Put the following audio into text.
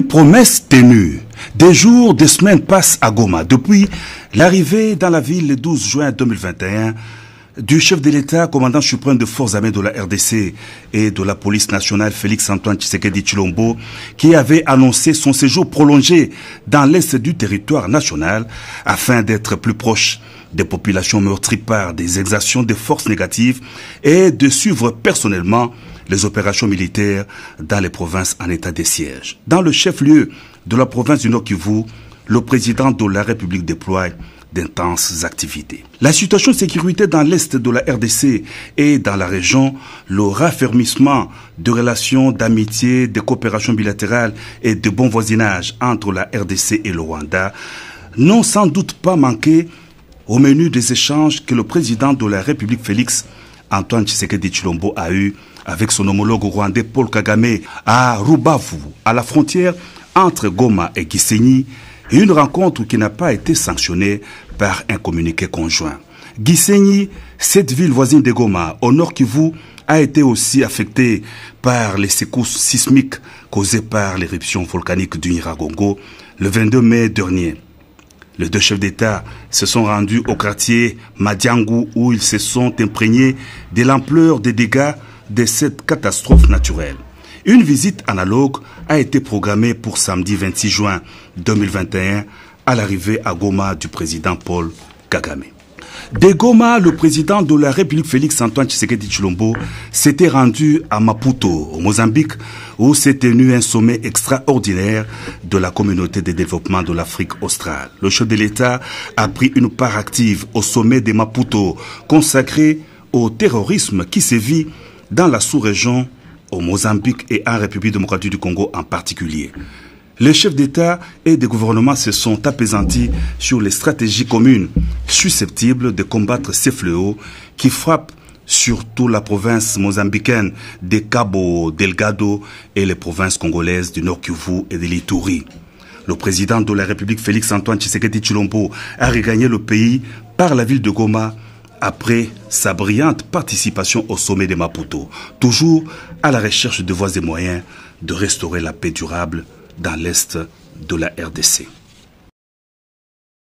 Une promesse tenue. Des jours, des semaines passent à Goma. Depuis l'arrivée dans la ville le 12 juin 2021 du chef de l'État, commandant suprême de forces armées de la RDC et de la police nationale Félix-Antoine Tshisekedi Tshilombo, qui avait annoncé son séjour prolongé dans l'est du territoire national afin d'être plus proche des populations meurtries par des exactions de forces négatives et de suivre personnellement les opérations militaires dans les provinces en état de siège. Dans le chef-lieu de la province du Nord-Kivu, le président de la République déploie d'intenses activités. La situation de sécurité dans l'est de la RDC et dans la région, le raffermissement de relations d'amitié, de coopération bilatérale et de bon voisinage entre la RDC et le Rwanda n'ont sans doute pas manqué au menu des échanges que le président de la République Félix-Antoine Tshisekedi Tshilombo a eu avec son homologue rwandais Paul Kagame à Rubavu, à la frontière entre Goma et Gisenyi, une rencontre qui n'a pas été sanctionnée par un communiqué conjoint. Gisenyi, cette ville voisine de Goma, au nord Kivu, a été aussi affectée par les secousses sismiques causées par l'éruption volcanique du Nyiragongo le 22 mai dernier. Les deux chefs d'État se sont rendus au quartier Madiangu où ils se sont imprégnés de l'ampleur des dégâts de cette catastrophe naturelle. Une visite analogue a été programmée pour samedi 26 juin 2021 à l'arrivée à Goma du président Paul Kagame. De Goma, le président de la République Félix-Antoine Tshisekedi Tshilombo s'était rendu à Maputo, au Mozambique, où s'est tenu un sommet extraordinaire de la communauté de développement de l'Afrique australe. Le chef de l'État a pris une part active au sommet de Maputo, consacré au terrorisme qui sévit dans la sous-région, au Mozambique et en République démocratique du Congo en particulier. Les chefs d'État et de gouvernement se sont apaisantis sur les stratégies communes susceptibles de combattre ces fléaux qui frappent surtout la province mozambicaine de Cabo Delgado et les provinces congolaises du Nord Kivu et de l'Ituri. Le président de la République Félix-Antoine Tshisekedi Tshilombo a regagné le pays par la ville de Goma après sa brillante participation au sommet de Maputo, toujours à la recherche de voies et moyens de restaurer la paix durable dans l'est de la RDC.